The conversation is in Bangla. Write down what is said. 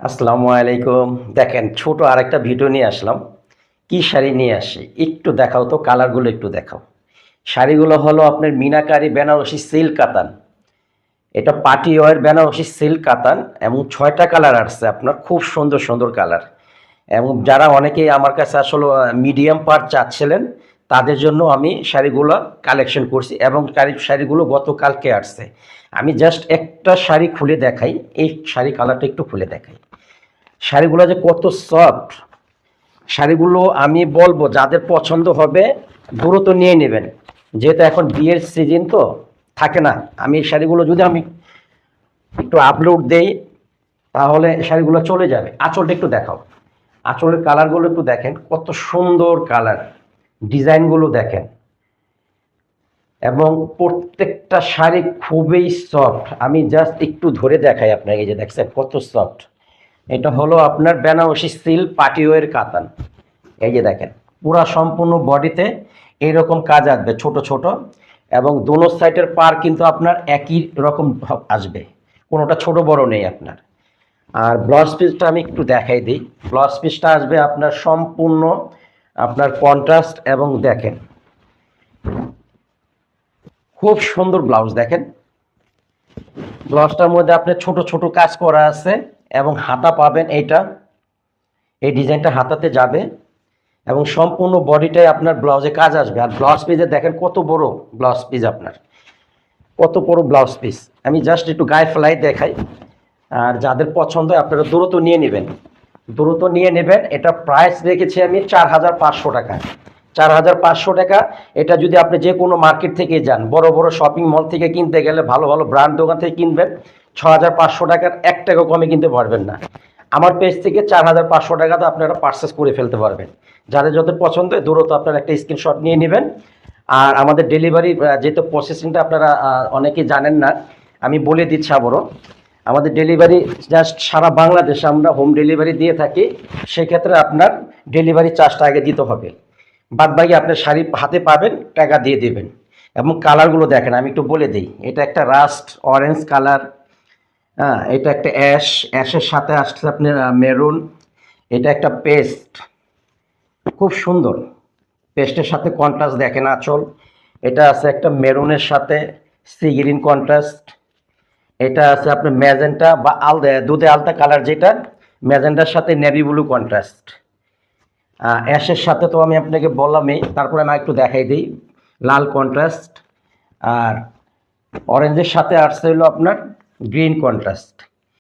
আসসালামু আলাইকুম। দেখেন ছোট আরেকটা ভিডিও নিয়ে আসলাম। কি শাড়ি নিয়ে আসি একটু দেখাও তো, কালারগুলো একটু দেখাও। শাড়িগুলো হলো আপনার মিনাকারি বেনারসি সিল্ক কাতান। এটা পার্টি ওয়্যার বেনারসি সিল্ক কাতান এবং 6টা কালার আসছে আপনার, খুব সুন্দর সুন্দর কালার। এবং যারা অনেকেই আমার কাছে আসলে মিডিয়াম পার্ট চাচ্ছিলেন তাদের জন্য আমি শাড়িগুলো কালেকশন করছি এবং শাড়িগুলো গতকালকে আসছে। আমি জাস্ট একটা শাড়ি খুলে দেখাই, এই শাড়ি কালারটা একটু খুলে দেখাই। শাড়িগুলো যে কত সফট, শাড়িগুলো আমি বলবো যাদের পছন্দ হবে দ্রুত নিয়ে নেবেন, যেহেতু এখন বিয়ের সিজন তো থাকে না। আমি এই শাড়িগুলো যদি আমি একটু আপলোড দেই তাহলে শাড়িগুলো চলে যাবে। আঁচলটা একটু দেখাও, আঁচলের কালারগুলো একটু দেখেন, কত সুন্দর কালার, ডিজাইনগুলো দেখেন। এবং প্রত্যেকটা শাড়ি খুবই সফট। আমি জাস্ট একটু ধরে দেখাই আপনাকে, এই যে দেখছেন কত সফট। এটা হলো আপনার বেনারসি সিল্ক পার্টিওয়ের কাতান। এই যে দেখেন পুরা সম্পূর্ণ বডিতে এইরকম কাজ আসবে ছোট ছোট, এবং দোনো সাইডের পার কিন্তু আপনার একই রকম আসবে, কোনোটা ছোট বড় নেই আপনার। আর ব্লাউজ পিসটা আমি একটু দেখাই দিই। ব্লাউজ পিসটা আসবে আপনার সম্পূর্ণ আপনার কন্ট্রাস্ট, এবং দেখেন খুব সুন্দর ব্লাউজ। দেখেন ব্লাউজটার মধ্যে আপনার ছোট ছোট কাজ করা আছে, এবং হাতা পাবেন এইটা, এই ডিজাইনটা হাতাতে যাবে, এবং সম্পূর্ণ বডিটাই আপনার ব্লাউজে কাজ আসবে। আর ব্লাউজ পিসে দেখেন কত বড় ব্লাউজ পিস, আপনার কত বড় ব্লাউজ পিস। আমি জাস্ট একটু গায়ে ফেলাই দেখাই। আর যাদের পছন্দ হয় আপনারা দ্রুত নিয়ে নেবেন, দ্রুত নিয়ে নেবেন। এটা প্রাইস রেখেছি আমি 4,500 টাকা। 4,500 টাকা। এটা যদি আপনি যে কোনো মার্কেট থেকে যান, বড় বড় শপিং মল থেকে কিনতে গেলে, ভালো ভালো ব্র্যান্ড দোকান থেকে কিনবেন, 6,500 টাকার 1 টাকা কমে কিনতে পারবেন না। আমার পেজ থেকে 4,500 টাকাতে আপনারা পারচেস করে ফেলতে পারবেন। যাদের যত পছন্দ হয় দ্রুত আপনারা একটা স্ক্রিনশট নিয়ে নেবেন। আর আমাদের ডেলিভারি যেহেতু প্রসেসিংটা আপনারা অনেকেই জানেন না, আমি বলে দিচ্ছি আবারও। আমাদের ডেলিভারি জাস্ট সারা বাংলাদেশে আমরা হোম ডেলিভারি দিয়ে থাকি। সেক্ষেত্রে আপনার ডেলিভারি চার্জটা আগে দিতে হবে, বাদবাকি আপনার শাড়ি হাতে পাবেন, টাকা দিয়ে দেবেন। এবং কালারগুলো দেখেন, আমি একটু বলে দিই। এটা একটা রাস্ট অরেঞ্জ কালার, হ্যাঁ, এটা একটা অ্যাশের সাথে আসছে আপনার মেরুন। এটা একটা পেস্ট, খুব সুন্দর। পেস্টের সাথে কন্ট্রাস্ট দেখেন আঁচল। এটা আছে একটা মেরুনের সাথে সি গ্রিন কন্ট্রাস্ট। এটা আছে আপনার ম্যাজেন্টা বা দুধে আলতা কালার, যেটা ম্যাজেন্টার সাথে নেভি ব্লু কন্ট্রাস্ট। অ্যাশের সাথে তো আমি আপনাকে বললামই, তারপরে আমি একটু দেখাই দিই লাল কন্ট্রাস্ট। আর অরেঞ্জের সাথে আসছে হলো আপনার গ্রিন কন্ট্রাস্ট।